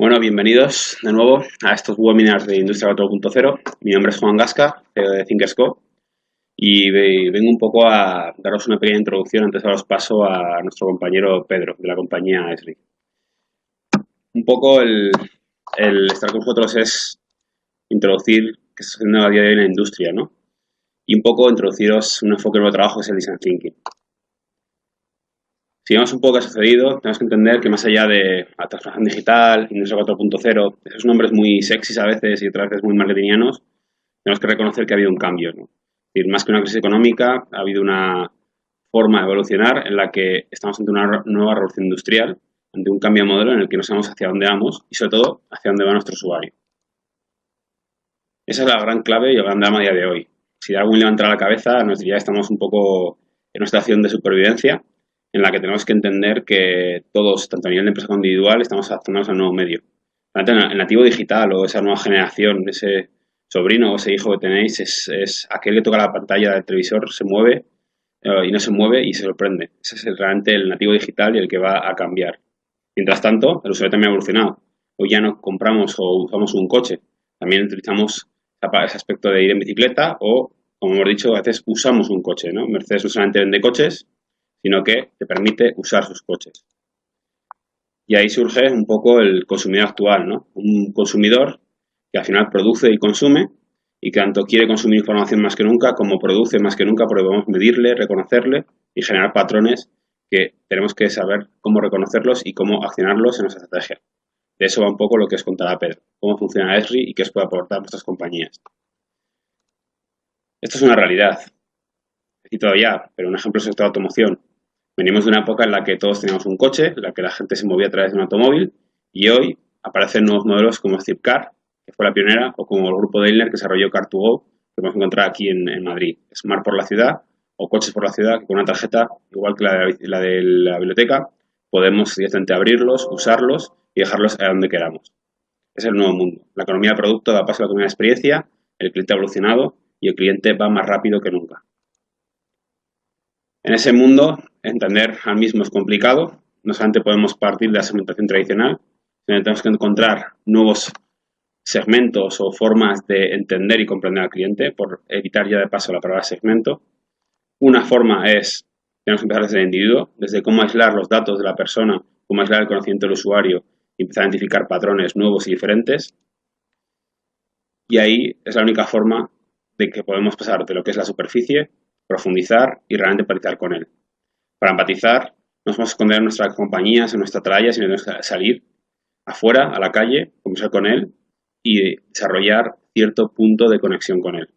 Bueno, bienvenidos de nuevo a estos webinars de Industria 4.0. Mi nombre es Juan Gasca, CEO de Thinkerscope, y vengo un poco a daros una pequeña introducción antes de daros paso a nuestro compañero Pedro, de la compañía Esri. Un poco el estar con vosotros es introducir qué está haciendo a día de hoy en la industria, ¿no? Y un poco introduciros un enfoque de nuevo trabajo que es el Design Thinking. Si vemos un poco qué ha sucedido, tenemos que entender que más allá de la transformación digital, Industria 4.0, esos nombres muy sexys a veces y otras veces muy marketingianos, tenemos que reconocer que ha habido un cambio, ¿no? Es decir, más que una crisis económica, ha habido una forma de evolucionar en la que estamos ante una nueva revolución industrial, ante un cambio de modelo en el que no sabemos hacia dónde vamos y, sobre todo, hacia dónde va nuestro usuario. Esa es la gran clave y el gran drama a día de hoy. Si Darwin levantara la cabeza, nos diría que estamos un poco en una situación de supervivencia en la que tenemos que entender que todos, tanto a nivel de empresa como individual, estamos adaptándonos al nuevo medio. El nativo digital o esa nueva generación, ese sobrino o ese hijo que tenéis, es aquel que toca la pantalla del televisor, se mueve y no se mueve y se sorprende. Ese es realmente el nativo digital y el que va a cambiar. Mientras tanto, el usuario también ha evolucionado. Hoy ya no compramos o usamos un coche, también utilizamos ese aspecto de ir en bicicleta o, como hemos dicho, a veces usamos un coche, ¿no? Mercedes no solamente vende coches, sino que te permite usar sus coches. Y ahí surge un poco el consumidor actual, ¿no? Un consumidor que al final produce y consume y que tanto quiere consumir información más que nunca como produce más que nunca porque podemos medirle, reconocerle y generar patrones que tenemos que saber cómo reconocerlos y cómo accionarlos en nuestra estrategia. De eso va un poco lo que os contará Pedro, cómo funciona Esri y qué os puede aportar a nuestras compañías. Esto es una realidad. Y todavía, pero un ejemplo es el sector de automoción. Venimos de una época en la que todos teníamos un coche, en la que la gente se movía a través de un automóvil, y hoy aparecen nuevos modelos como Zipcar, que fue la pionera, o como el grupo Daimler que desarrolló Car2Go, que podemos encontrar aquí en Madrid. Smart por la ciudad, o coches por la ciudad, que con una tarjeta, igual que la de la biblioteca, podemos directamente abrirlos, usarlos y dejarlos a donde queramos. Es el nuevo mundo. La economía de producto da paso a la economía de experiencia, el cliente ha evolucionado y el cliente va más rápido que nunca. En ese mundo, entender al mismo es complicado. No solamente podemos partir de la segmentación tradicional, sino que tenemos que encontrar nuevos segmentos o formas de entender y comprender al cliente, por evitar ya de paso la palabra segmento. Una forma es, tenemos que empezar desde el individuo, desde cómo aislar los datos de la persona, cómo aislar el conocimiento del usuario y empezar a identificar patrones nuevos y diferentes. Y ahí es la única forma de que podemos pasar de lo que es la superficie, profundizar y realmente empatizar con él. Para empatizar, no nos vamos a esconder en nuestras compañías, en nuestra tralla, sino tenemos que salir afuera, a la calle, conversar con él y desarrollar cierto punto de conexión con él.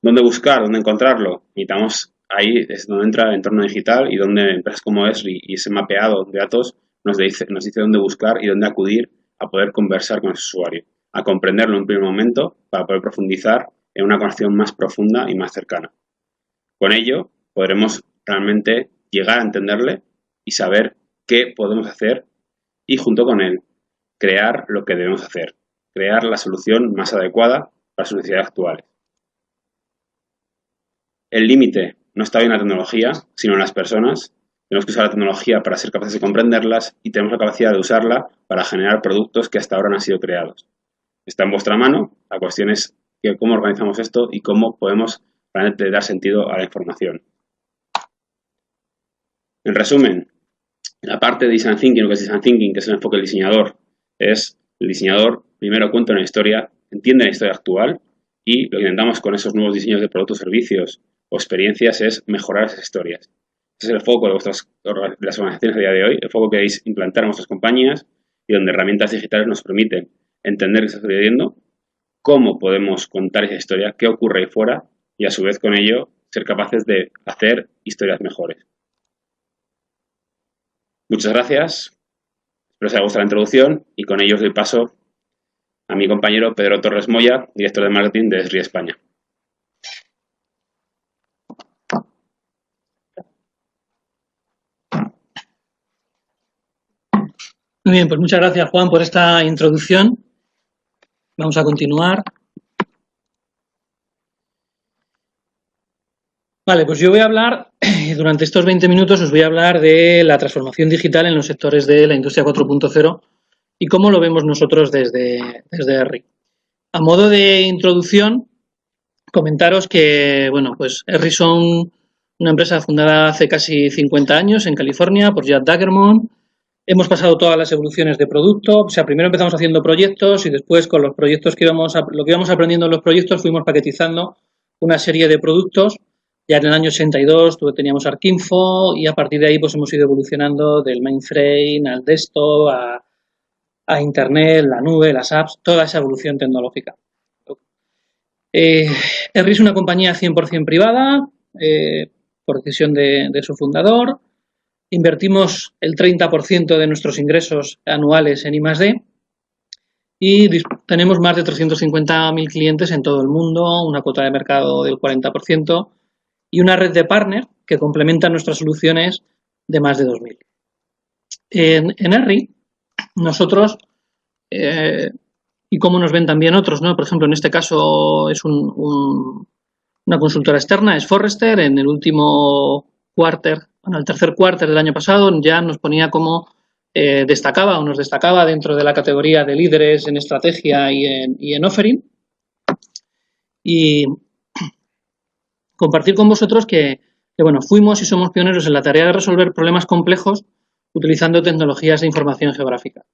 ¿Dónde buscar? ¿Dónde encontrarlo? Necesitamos, ahí es donde entra el entorno digital y donde empresas como Esri y ese mapeado de datos nos dice dónde buscar y dónde acudir a poder conversar con ese usuario, a comprenderlo en un primer momento para poder profundizar en una conexión más profunda y más cercana. Con ello podremos realmente llegar a entenderle y saber qué podemos hacer y junto con él crear lo que debemos hacer, crear la solución más adecuada para sus necesidades actuales. El límite no está en la tecnología, sino en las personas. Tenemos que usar la tecnología para ser capaces de comprenderlas y tenemos la capacidad de usarla para generar productos que hasta ahora no han sido creados. Está en vuestra mano. La cuestión es cómo organizamos esto y cómo podemos realmente dar sentido a la información. En resumen, la parte de Design Thinking, lo que es Design Thinking, que es el enfoque del diseñador, es el diseñador primero cuenta una historia, entiende la historia actual y lo que intentamos con esos nuevos diseños de productos, servicios o experiencias es mejorar esas historias. Ese es el foco de las organizaciones a día de hoy, el foco que queréis implantar en vuestras compañías y donde herramientas digitales nos permiten entender qué está sucediendo, cómo podemos contar esa historia, qué ocurre ahí fuera y a su vez con ello ser capaces de hacer historias mejores. Muchas gracias, espero os haya gustado la introducción y con ello os doy paso a mi compañero Pedro Torres Moya, director de marketing de Esri España. Muy bien, pues muchas gracias, Juan, por esta introducción. Vamos a continuar. Vale, pues yo voy a hablar, durante estos 20 minutos os voy a hablar de la transformación digital en los sectores de la industria 4.0 y cómo lo vemos nosotros desde ERRI. A modo de introducción, comentaros que, bueno, pues ERRI son una empresa fundada hace casi 50 años en California por Jack Dagermont. Hemos pasado todas las evoluciones de producto, o sea, primero empezamos haciendo proyectos y después con los proyectos lo que íbamos aprendiendo en los proyectos fuimos paquetizando una serie de productos. Ya en el año 82 teníamos Arquinfo y a partir de ahí pues hemos ido evolucionando del mainframe al desktop, a Internet, la nube, las apps, toda esa evolución tecnológica. ERRI es una compañía 100% privada, por decisión de su fundador. Invertimos el 30% de nuestros ingresos anuales en I+D y tenemos más de 350.000 clientes en todo el mundo, una cuota de mercado del 40% y una red de partners que complementan nuestras soluciones de más de 2.000. En ERRI, nosotros, y cómo nos ven también otros, ¿no? Por ejemplo, en este caso es una consultora externa, es Forrester. En el último el tercer quarter del año pasado ya nos ponía como nos destacaba dentro de la categoría de líderes en estrategia y en offering. Y compartir con vosotros que bueno, fuimos y somos pioneros en la tarea de resolver problemas complejos utilizando tecnologías de información geográfica.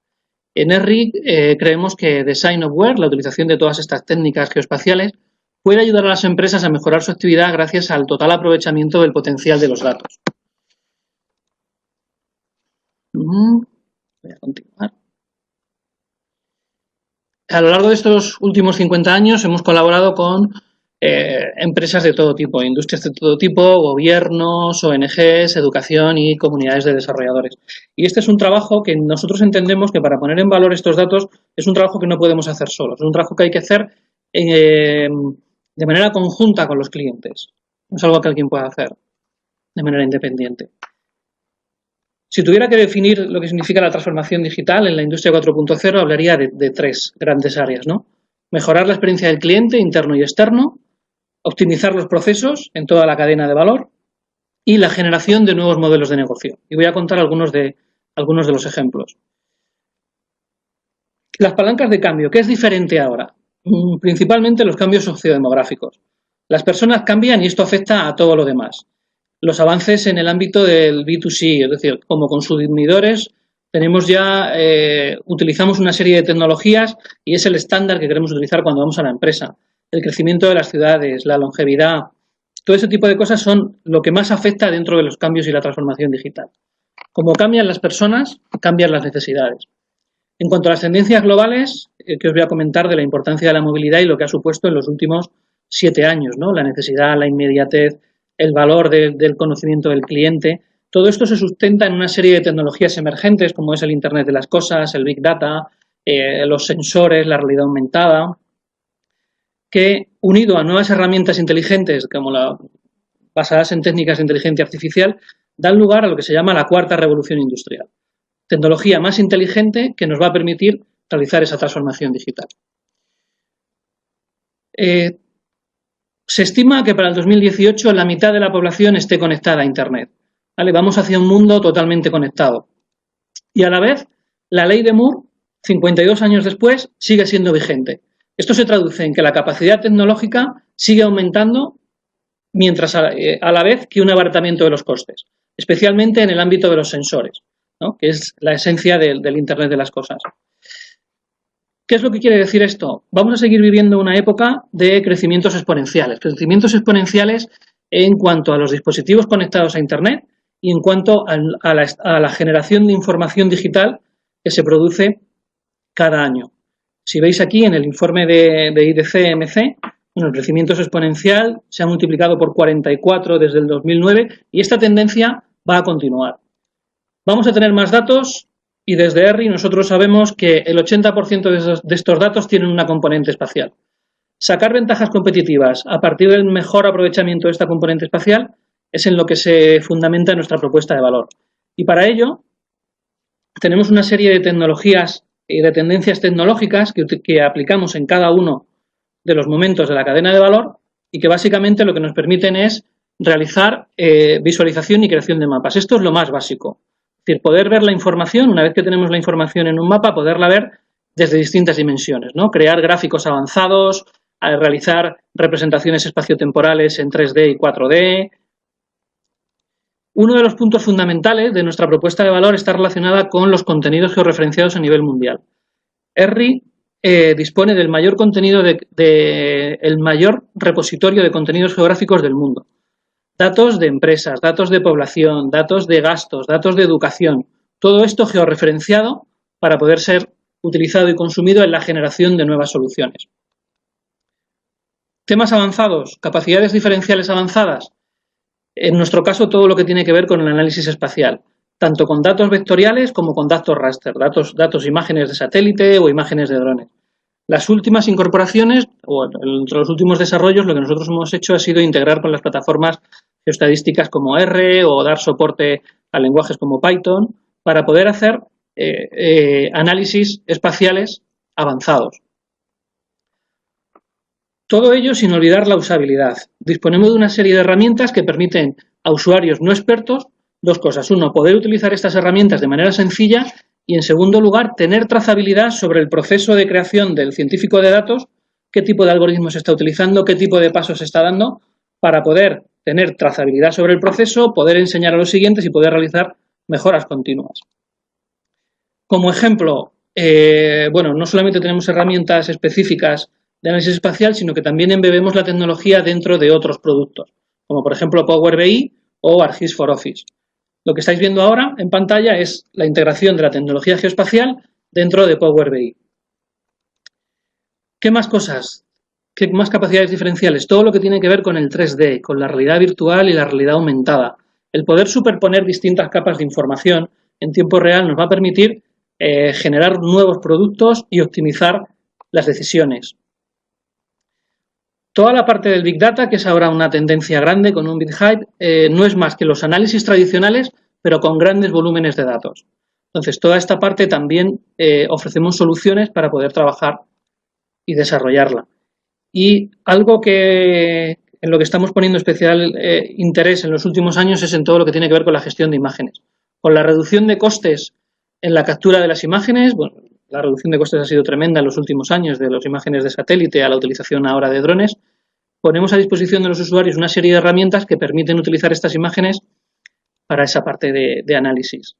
En ERRI creemos que Design of Where, la utilización de todas estas técnicas geoespaciales, puede ayudar a las empresas a mejorar su actividad gracias al total aprovechamiento del potencial de los datos. Voy a continuar. A lo largo de estos últimos 50 años hemos colaborado con empresas de todo tipo, industrias de todo tipo, gobiernos, ONGs, educación y comunidades de desarrolladores. Y este es un trabajo que nosotros entendemos que para poner en valor estos datos es un trabajo que no podemos hacer solos, es un trabajo que hay que hacer de manera conjunta con los clientes. No es algo que alguien pueda hacer de manera independiente. Si tuviera que definir lo que significa la transformación digital en la industria 4.0, hablaría de tres grandes áreas, ¿no? Mejorar la experiencia del cliente interno y externo, optimizar los procesos en toda la cadena de valor y la generación de nuevos modelos de negocio. Y voy a contar algunos de los ejemplos. Las palancas de cambio, ¿qué es diferente ahora? Principalmente los cambios sociodemográficos. Las personas cambian y esto afecta a todo lo demás. Los avances en el ámbito del B2C, es decir, como consumidores utilizamos una serie de tecnologías y es el estándar que queremos utilizar cuando vamos a la empresa. El crecimiento de las ciudades, la longevidad, todo ese tipo de cosas son lo que más afecta dentro de los cambios y la transformación digital. Como cambian las personas, cambian las necesidades. En cuanto a las tendencias globales, que os voy a comentar de la importancia de la movilidad y lo que ha supuesto en los últimos 7 años, ¿no? La necesidad, la inmediatez, el valor del conocimiento del cliente. Todo esto se sustenta en una serie de tecnologías emergentes como es el Internet de las Cosas, el Big Data, los sensores, la realidad aumentada, que unido a nuevas herramientas inteligentes como basadas en técnicas de inteligencia artificial, dan lugar a lo que se llama la cuarta revolución industrial. Tecnología más inteligente que nos va a permitir realizar esa transformación digital. Se estima que para el 2018 la mitad de la población esté conectada a Internet. ¿Vale? Vamos hacia un mundo totalmente conectado. Y a la vez, la ley de Moore, 52 años después, sigue siendo vigente. Esto se traduce en que la capacidad tecnológica sigue aumentando mientras a la vez que un abaratamiento de los costes, especialmente en el ámbito de los sensores, ¿no? Que es la esencia del Internet de las Cosas. ¿Qué es lo que quiere decir esto? Vamos a seguir viviendo una época de crecimientos exponenciales en cuanto a los dispositivos conectados a Internet y en cuanto a la generación de información digital que se produce cada año. Si veis aquí en el informe de IDC-MC, el crecimiento es exponencial, se ha multiplicado por 44 desde el 2009 y esta tendencia va a continuar. Vamos a tener más datos. Y desde ERRI nosotros sabemos que el 80% de estos datos tienen una componente espacial. Sacar ventajas competitivas a partir del mejor aprovechamiento de esta componente espacial es en lo que se fundamenta nuestra propuesta de valor. Y para ello tenemos una serie de tecnologías y de tendencias tecnológicas que aplicamos en cada uno de los momentos de la cadena de valor y que básicamente lo que nos permiten es realizar visualización y creación de mapas. Esto es lo más básico. Es decir, poder ver la información, una vez que tenemos la información en un mapa, poderla ver desde distintas dimensiones, ¿no? Crear gráficos avanzados, realizar representaciones espaciotemporales en 3D y 4D. Uno de los puntos fundamentales de nuestra propuesta de valor está relacionada con los contenidos georreferenciados a nivel mundial. ERRI dispone del mayor contenido el mayor repositorio de contenidos geográficos del mundo. Datos de empresas, datos de población, datos de gastos, datos de educación, todo esto georreferenciado para poder ser utilizado y consumido en la generación de nuevas soluciones. Temas avanzados, capacidades diferenciales avanzadas. En nuestro caso, todo lo que tiene que ver con el análisis espacial, tanto con datos vectoriales como con datos raster, datos imágenes de satélite o imágenes de drones. Las últimas incorporaciones, o entre los últimos desarrollos, lo que nosotros hemos hecho ha sido integrar con las plataformas geoestadísticas como R o dar soporte a lenguajes como Python para poder hacer análisis espaciales avanzados. Todo ello sin olvidar la usabilidad. Disponemos de una serie de herramientas que permiten a usuarios no expertos dos cosas. Uno, poder utilizar estas herramientas de manera sencilla y, en segundo lugar, tener trazabilidad sobre el proceso de creación del científico de datos, qué tipo de algoritmos se está utilizando, qué tipo de pasos se está dando, para poder tener trazabilidad sobre el proceso, poder enseñar a los siguientes y poder realizar mejoras continuas. Como ejemplo, no solamente tenemos herramientas específicas de análisis espacial, sino que también embebemos la tecnología dentro de otros productos, como por ejemplo Power BI o ArcGIS for Office. Lo que estáis viendo ahora en pantalla es la integración de la tecnología geoespacial dentro de Power BI. ¿Qué más cosas? ¿Qué más capacidades diferenciales? Todo lo que tiene que ver con el 3D, con la realidad virtual y la realidad aumentada. El poder superponer distintas capas de información en tiempo real nos va a permitir generar nuevos productos y optimizar las decisiones. Toda la parte del Big Data, que es ahora una tendencia grande con un big hype, no es más que los análisis tradicionales, pero con grandes volúmenes de datos. Entonces, toda esta parte también ofrecemos soluciones para poder trabajar y desarrollarla. Y algo en lo que estamos poniendo especial interés en los últimos años es en todo lo que tiene que ver con la gestión de imágenes. Con la reducción de costes en la captura de las imágenes, bueno, la reducción de costes ha sido tremenda en los últimos años, de las imágenes de satélite a la utilización ahora de drones. Ponemos a disposición de los usuarios una serie de herramientas que permiten utilizar estas imágenes para esa parte de análisis.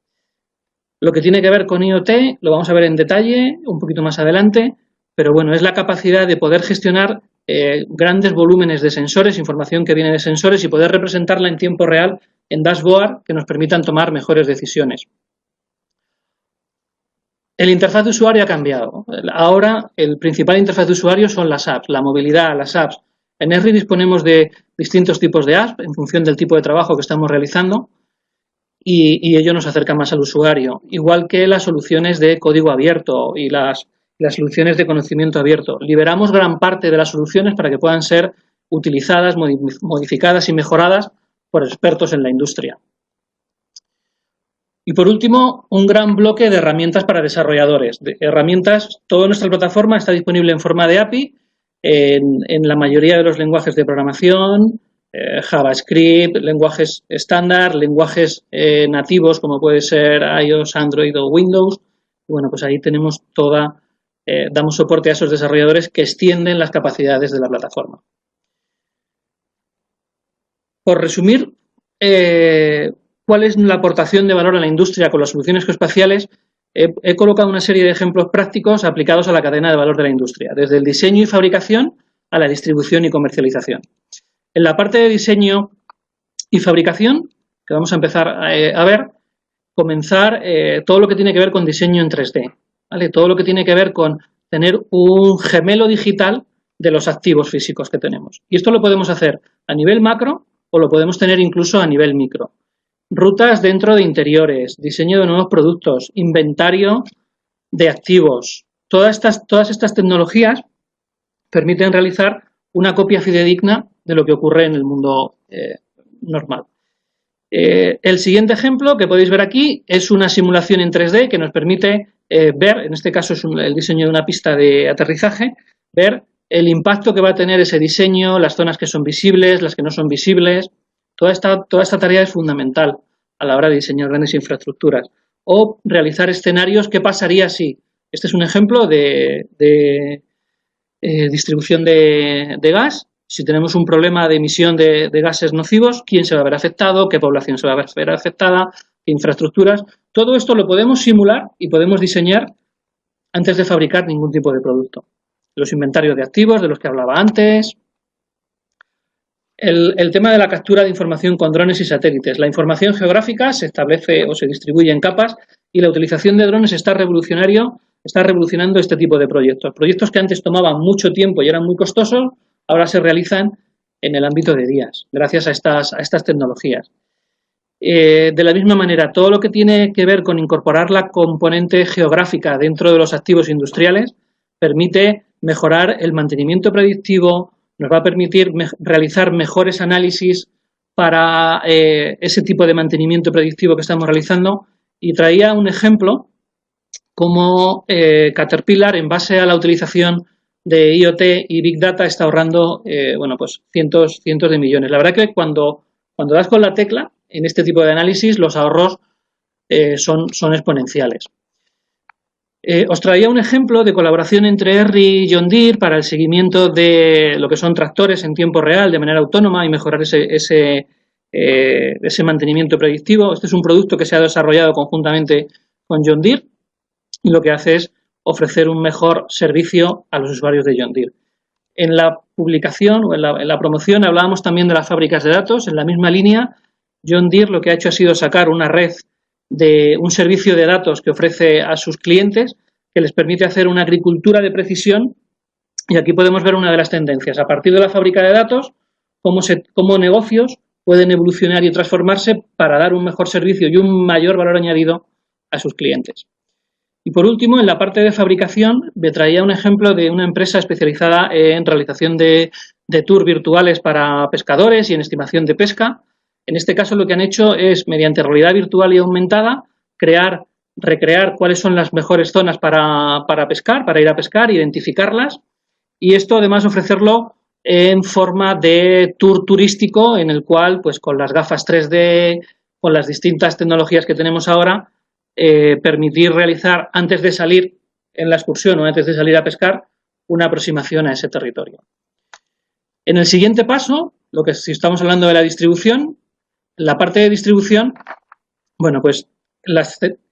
Lo que tiene que ver con IoT lo vamos a ver en detalle un poquito más adelante, pero bueno, es la capacidad de poder gestionar grandes volúmenes de sensores, información que viene de sensores y poder representarla en tiempo real en dashboard que nos permitan tomar mejores decisiones. El interfaz de usuario ha cambiado. Ahora el principal interfaz de usuario son las apps, la movilidad, las apps. En ERRI disponemos de distintos tipos de apps en función del tipo de trabajo que estamos realizando y ello nos acerca más al usuario. Igual que las soluciones de código abierto y las soluciones de conocimiento abierto. Liberamos gran parte de las soluciones para que puedan ser utilizadas, modificadas y mejoradas por expertos en la industria. Y por último, un gran bloque de herramientas para desarrolladores. Toda nuestra plataforma está disponible en forma de API en la mayoría de los lenguajes de programación, JavaScript, lenguajes estándar, lenguajes nativos como puede ser iOS, Android o Windows. Y bueno, pues ahí tenemos damos soporte a esos desarrolladores que extienden las capacidades de la plataforma. Por resumir, ¿cuál es la aportación de valor a la industria con las soluciones geoespaciales? He colocado una serie de ejemplos prácticos aplicados a la cadena de valor de la industria, desde el diseño y fabricación a la distribución y comercialización. En la parte de diseño y fabricación, que vamos a empezar a ver, comenzar todo lo que tiene que ver con diseño en 3D, ¿vale? Todo lo que tiene que ver con tener un gemelo digital de los activos físicos que tenemos. Y esto lo podemos hacer a nivel macro o lo podemos tener incluso a nivel micro. Rutas dentro de interiores, diseño de nuevos productos, inventario de activos. Todas estas tecnologías permiten realizar una copia fidedigna de lo que ocurre en el mundo normal. El siguiente ejemplo que podéis ver aquí es una simulación en 3D que nos permite ver, en este caso es el diseño de una pista de aterrizaje, ver el impacto que va a tener ese diseño, las zonas que son visibles, las que no son visibles. Toda esta tarea es fundamental a la hora de diseñar grandes infraestructuras. O realizar escenarios, ¿qué pasaría si? Este es un ejemplo de distribución de gas. Si tenemos un problema de emisión de gases nocivos, ¿quién se va a ver afectado? ¿Qué población se va a ver afectada? ¿Qué infraestructuras? Todo esto lo podemos simular y podemos diseñar antes de fabricar ningún tipo de producto. Los inventarios de activos, de los que hablaba antes. El tema de la captura de información con drones y satélites. La información geográfica se establece o se distribuye en capas y la utilización de drones está revolucionando este tipo de proyectos. Proyectos que antes tomaban mucho tiempo y eran muy costosos, ahora se realizan en el ámbito de días, gracias a estas tecnologías. De la misma manera, todo lo que tiene que ver con incorporar la componente geográfica dentro de los activos industriales permite mejorar el mantenimiento predictivo, nos va a permitir realizar mejores análisis para ese tipo de mantenimiento predictivo que estamos realizando. Y traía un ejemplo como Caterpillar, en base a la utilización de IoT y Big Data, está ahorrando pues cientos de millones. La verdad que cuando das con la tecla en este tipo de análisis, los ahorros son exponenciales. Os traía un ejemplo de colaboración entre ERRI y John Deere para el seguimiento de lo que son tractores en tiempo real de manera autónoma y mejorar ese mantenimiento predictivo. Este es un producto que se ha desarrollado conjuntamente con John Deere y lo que hace es ofrecer un mejor servicio a los usuarios de John Deere. En la publicación o en la promoción hablábamos también de las fábricas de datos. En la misma línea, John Deere lo que ha hecho ha sido sacar una red de un servicio de datos que ofrece a sus clientes que les permite hacer una agricultura de precisión, y aquí podemos ver una de las tendencias. A partir de la fábrica de datos, cómo negocios pueden evolucionar y transformarse para dar un mejor servicio y un mayor valor añadido a sus clientes. Y por último, en la parte de fabricación, me traía un ejemplo de una empresa especializada en realización de tours virtuales para pescadores y en estimación de pesca. En este caso lo que han hecho es, mediante realidad virtual y aumentada, recrear cuáles son las mejores zonas para pescar, para ir a pescar, identificarlas, y esto además ofrecerlo en forma de tour turístico en el cual, pues con las gafas 3D, con las distintas tecnologías que tenemos ahora, permitir realizar antes de salir en la excursión o antes de salir a pescar una aproximación a ese territorio. En el siguiente paso, si estamos hablando de la distribución, la parte de distribución, bueno, pues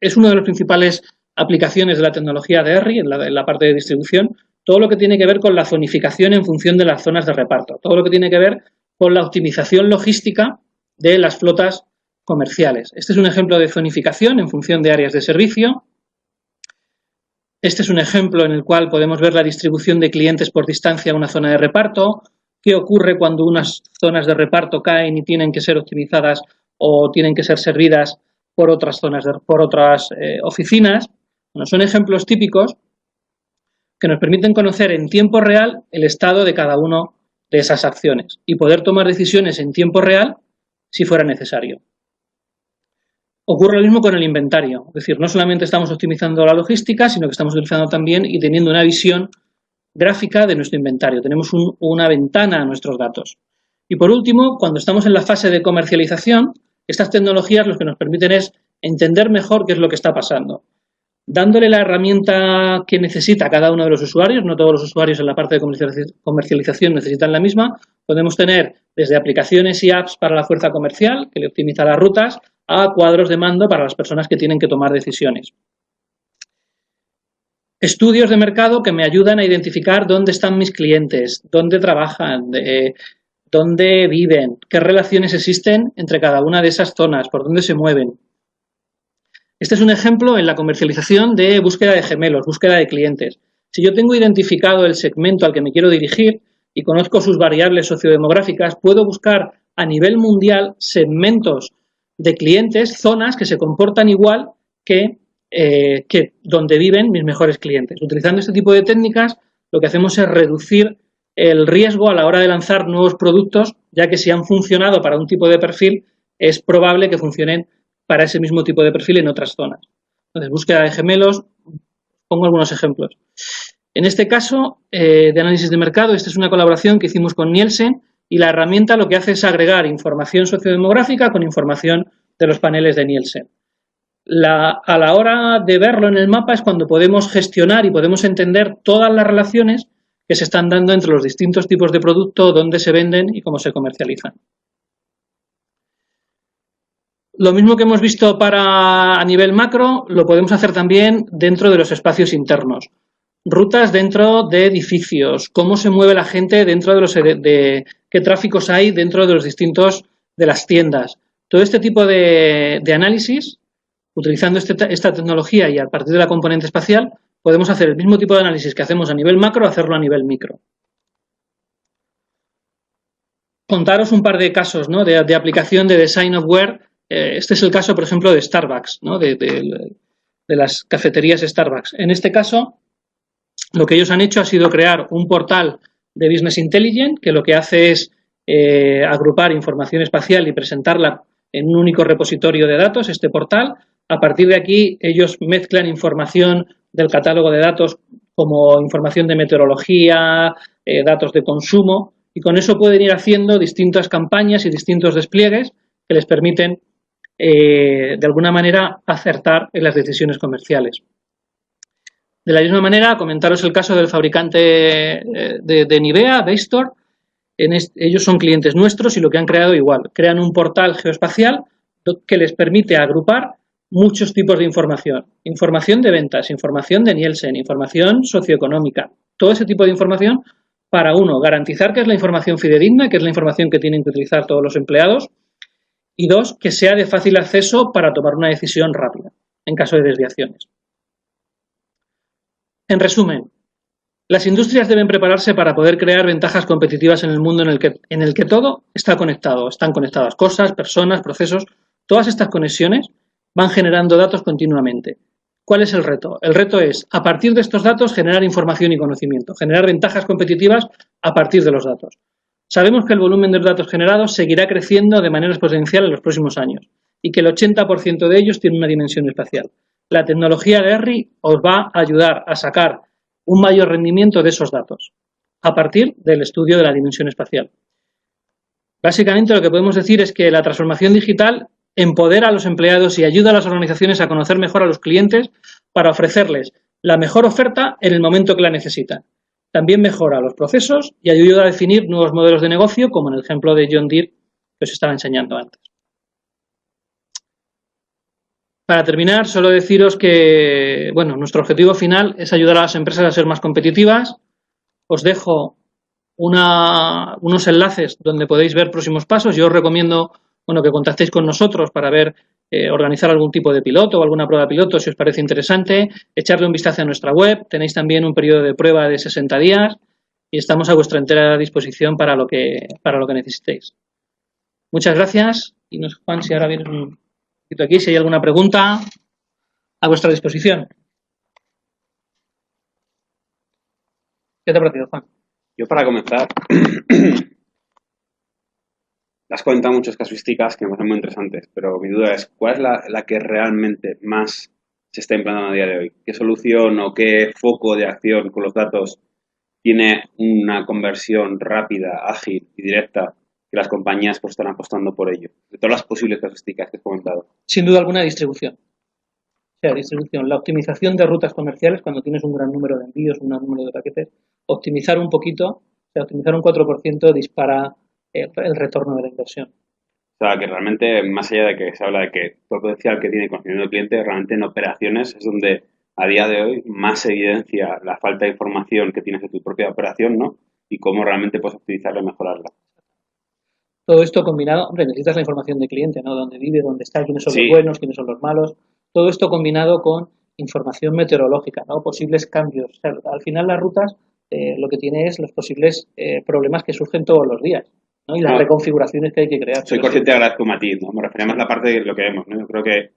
es una de las principales aplicaciones de la tecnología de ERRI en la parte de distribución, todo lo que tiene que ver con la zonificación en función de las zonas de reparto, todo lo que tiene que ver con la optimización logística de las flotas comerciales. Este es un ejemplo de zonificación en función de áreas de servicio. Este es un ejemplo en el cual podemos ver la distribución de clientes por distancia a una zona de reparto. ¿Qué ocurre cuando unas zonas de reparto caen y tienen que ser optimizadas o tienen que ser servidas por otras oficinas? Bueno, son ejemplos típicos que nos permiten conocer en tiempo real el estado de cada una de esas acciones y poder tomar decisiones en tiempo real si fuera necesario. Ocurre lo mismo con el inventario, es decir, no solamente estamos optimizando la logística, sino que estamos utilizando también y teniendo una visión gráfica de nuestro inventario. Tenemos una ventana a nuestros datos. Y por último, cuando estamos en la fase de comercialización, estas tecnologías lo que nos permiten es entender mejor qué es lo que está pasando, dándole la herramienta que necesita cada uno de los usuarios. No todos los usuarios en la parte de comercialización necesitan la misma. Podemos tener desde aplicaciones y apps para la fuerza comercial, que le optimiza las rutas, a cuadros de mando para las personas que tienen que tomar decisiones. Estudios de mercado que me ayudan a identificar dónde están mis clientes, dónde trabajan, dónde viven, qué relaciones existen entre cada una de esas zonas, por dónde se mueven. Este es un ejemplo en la comercialización de búsqueda de gemelos, búsqueda de clientes. Si yo tengo identificado el segmento al que me quiero dirigir y conozco sus variables sociodemográficas, puedo buscar a nivel mundial segmentos de clientes, zonas que se comportan igual que donde viven mis mejores clientes. Utilizando este tipo de técnicas, lo que hacemos es reducir el riesgo a la hora de lanzar nuevos productos, ya que si han funcionado para un tipo de perfil, es probable que funcionen para ese mismo tipo de perfil en otras zonas. Entonces, búsqueda de gemelos, pongo algunos ejemplos. En este caso de análisis de mercado, esta es una colaboración que hicimos con Nielsen y la herramienta lo que hace es agregar información sociodemográfica con información de los paneles de Nielsen. A la hora de verlo en el mapa es cuando podemos gestionar y podemos entender todas las relaciones que se están dando entre los distintos tipos de producto, dónde se venden y cómo se comercializan. Lo mismo que hemos visto a nivel macro, lo podemos hacer también dentro de los espacios internos. Rutas dentro de edificios, cómo se mueve la gente dentro de qué tráficos hay dentro de los distintos de las tiendas. Todo este tipo de análisis, utilizando esta tecnología y a partir de la componente espacial, podemos hacer el mismo tipo de análisis que hacemos a nivel macro, hacerlo a nivel micro. Contaros un par de casos, ¿no?, de aplicación de design of where. Este es el caso, por ejemplo, de Starbucks, ¿no?, de las cafeterías Starbucks. En este caso, lo que ellos han hecho ha sido crear un portal de Business Intelligence que lo que hace es agrupar información espacial y presentarla en un único repositorio de datos, este portal. A partir de aquí, ellos mezclan información del catálogo de datos como información de meteorología, datos de consumo, y con eso pueden ir haciendo distintas campañas y distintos despliegues que les permiten, de alguna manera, acertar en las decisiones comerciales. De la misma manera, comentaros el caso del fabricante de Nivea, Bastor. Ellos son clientes nuestros y lo que han creado igual. Crean un portal geoespacial que les permite agrupar muchos tipos de información. Información de ventas, información de Nielsen, información socioeconómica. Todo ese tipo de información para, uno, garantizar que es la información fidedigna, que es la información que tienen que utilizar todos los empleados, y dos, que sea de fácil acceso para tomar una decisión rápida en caso de desviaciones. En resumen, las industrias deben prepararse para poder crear ventajas competitivas en el mundo en el que todo está conectado. Están conectadas cosas, personas, procesos. Todas estas conexiones van generando datos continuamente. ¿Cuál es el reto? El reto es, a partir de estos datos, generar información y conocimiento, generar ventajas competitivas a partir de los datos. Sabemos que el volumen de datos generados seguirá creciendo de manera exponencial en los próximos años y que el 80% de ellos tiene una dimensión espacial. La tecnología de ERRI os va a ayudar a sacar un mayor rendimiento de esos datos a partir del estudio de la dimensión espacial. Básicamente lo que podemos decir es que la transformación digital empodera a los empleados y ayuda a las organizaciones a conocer mejor a los clientes para ofrecerles la mejor oferta en el momento que la necesitan. También mejora los procesos y ayuda a definir nuevos modelos de negocio, como en el ejemplo de John Deere que os estaba enseñando antes. Para terminar, solo deciros que, bueno, nuestro objetivo final es ayudar a las empresas a ser más competitivas. Os dejo unos enlaces donde podéis ver próximos pasos. Yo os recomiendo, bueno, que contactéis con nosotros para ver, organizar algún tipo de piloto o alguna prueba piloto si os parece interesante. Echarle un vistazo a nuestra web. Tenéis también un periodo de prueba de 60 días y estamos a vuestra entera disposición para lo que necesitéis. Muchas gracias y no sé, Juan, si ahora vienes un poquito aquí, si hay alguna pregunta, a vuestra disposición. ¿Qué te ha parecido, Juan? Yo, para comenzar, has comentado muchas casuísticas que me parecen muy interesantes, pero mi duda es, ¿cuál es la que realmente más se está implantando a día de hoy? ¿Qué solución o qué foco de acción con los datos tiene una conversión rápida, ágil y directa que las compañías pues están apostando por ello? De todas las posibles casuísticas que has comentado. Sin duda alguna, distribución. O sea, distribución, la optimización de rutas comerciales cuando tienes un gran número de envíos, un gran número de paquetes, optimizar un poquito, o sea, optimizar un 4% dispara el retorno de la inversión. O sea, que realmente, más allá de que se habla de que todo el potencial que tiene el conocimiento del cliente, realmente en operaciones es donde a día de hoy más se evidencia la falta de información que tienes de tu propia operación, ¿no? Y cómo realmente puedes optimizarla y mejorarla. Todo esto combinado, hombre, necesitas la información del cliente, ¿no? Dónde vive, dónde está, quiénes son Sí. los buenos, quiénes son los malos. Todo esto combinado con información meteorológica, ¿no? Posibles cambios. O sea, al final las rutas lo que tiene es los posibles problemas que surgen todos los días, ¿no? Y las reconfiguraciones que hay que crear. Soy consciente, agradezco un matiz, ¿no? Me refería más a la parte de lo que vemos, ¿no? Yo creo que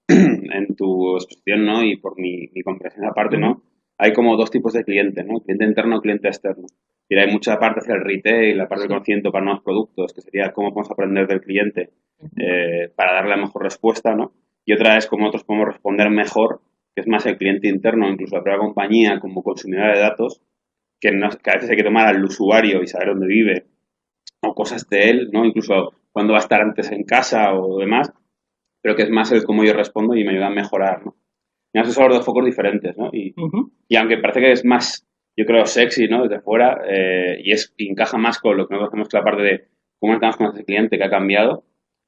en tu exposición, ¿no? Y por mi comprensión aparte, ¿no? Hay como dos tipos de cliente, ¿no? Cliente interno y cliente externo. Y hay mucha parte hacia el retail, la parte del conocimiento para nuevos productos, que sería cómo podemos aprender del cliente para darle la mejor respuesta, ¿no? Y otra es cómo nosotros podemos responder mejor, que es más el cliente interno, incluso la propia compañía como consumidora de datos, que a veces hay que tomar al usuario y saber dónde vive o cosas de él, ¿no? Incluso cuándo va a estar antes en casa o demás. Creo que es más el cómo yo respondo y me ayuda a mejorar, ¿no? Me has usado los dos focos diferentes, ¿no? Y aunque parece que es más, yo creo, sexy, ¿no? Desde fuera, y encaja más con lo que nosotros hacemos, que la parte de cómo estamos con ese cliente que ha cambiado,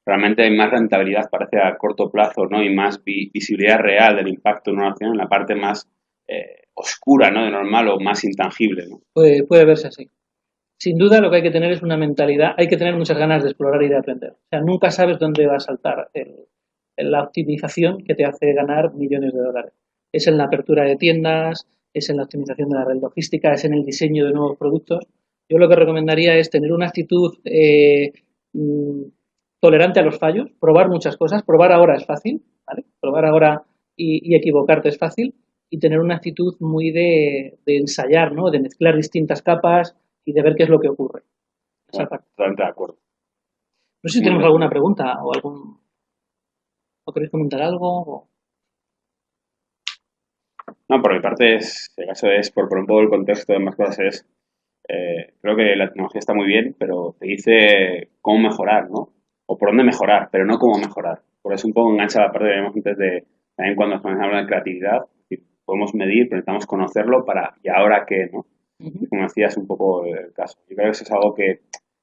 realmente hay más rentabilidad, parece a corto plazo, ¿no? Y más visibilidad real del impacto en una acción en la parte más oscura, ¿no? De normal o más intangible, ¿no? Puede verse así. Sin duda lo que hay que tener es una mentalidad, hay que tener muchas ganas de explorar y de aprender. O sea, nunca sabes dónde va a saltar la optimización que te hace ganar millones de dólares. Es en la apertura de tiendas, es en la optimización de la red logística, es en el diseño de nuevos productos. Yo lo que recomendaría es tener una actitud mm, tolerante a los fallos, probar muchas cosas. Probar ahora es fácil, ¿vale? Probar ahora y equivocarte es fácil, y tener una actitud muy de ensayar, ¿no? De mezclar distintas capas y de ver qué es lo que ocurre. Esa Bueno, parte. totalmente de acuerdo. No sé si Muy tenemos bien. alguna pregunta o queréis comentar algo. No, por mi parte, el caso es, por un poco el contexto de más cosas, creo que la tecnología está muy bien, pero te dice cómo mejorar, ¿no? O por dónde mejorar, pero no cómo mejorar. Por eso un poco engancha la parte que vemos antes de, también cuando nos habla de creatividad, es decir, podemos medir, pero necesitamos conocerlo para, ¿y ahora qué, no? Y como decías, un poco el caso. Yo creo que eso es algo que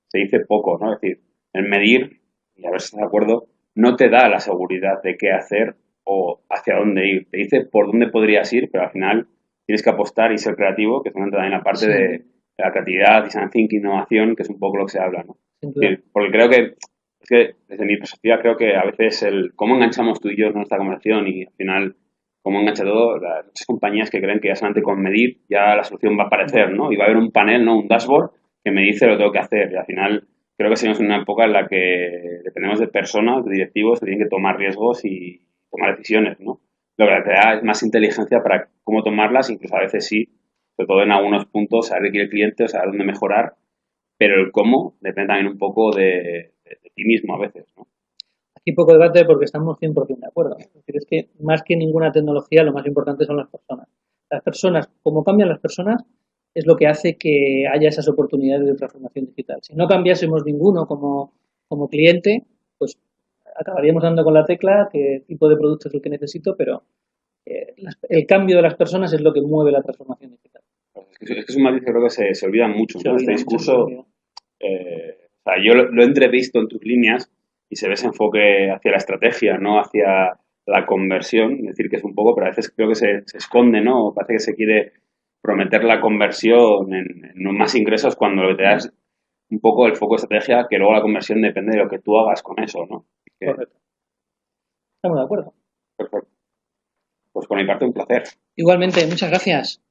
se dice poco, ¿no? Es decir, el medir, y a ver si estás de acuerdo, no te da la seguridad de qué hacer o hacia dónde ir. Te dice por dónde podrías ir, pero al final tienes que apostar y ser creativo, que es donde entra también la parte Sí, de la creatividad, design thinking, innovación, que es un poco lo que se habla, ¿no? sin Es duda. decir, porque creo que, es que desde mi perspectiva, creo que a veces el cómo enganchamos tú y yo en nuestra conversación y al final cómo engancha todo, muchas compañías que creen que ya solamente con medir ya la solución va a aparecer, ¿no? Y va a haber un panel, ¿no? Un dashboard que me dice lo que tengo que hacer. Y al final creo que seguimos en una época en la que dependemos de personas, de directivos que tienen que tomar riesgos y tomar decisiones, ¿no? Lo que te da es más inteligencia para cómo tomarlas, incluso a veces sí, sobre todo en algunos puntos, saber qué quiere el cliente, saber dónde mejorar, pero el cómo depende también un poco de ti mismo a veces, ¿no? Aquí poco debate porque estamos 100% de acuerdo. Es decir, es que más que ninguna tecnología lo más importante son las personas. Las personas, como cambian las personas, es lo que hace que haya esas oportunidades de transformación digital. Si no cambiásemos ninguno como cliente, pues acabaríamos dando con la tecla qué tipo de producto es el que necesito, pero el cambio de las personas es lo que mueve la transformación digital. Es que es un matiz que creo que se olvida mucho, Se ¿no? Este olvida mucho, se discurso, olvida. o sea, yo lo he entrevisto en tus líneas y se ve ese enfoque hacia la estrategia, no hacia la conversión, es decir, que es un poco, pero a veces creo que se esconde, ¿no? Parece que se quiere prometer la conversión en más ingresos cuando lo que te da es un poco el foco de estrategia, que luego la conversión depende de lo que tú hagas con eso, ¿no? Que, Correcto. Estamos de acuerdo. perfecto. Pues por mi parte un placer. Igualmente, muchas gracias.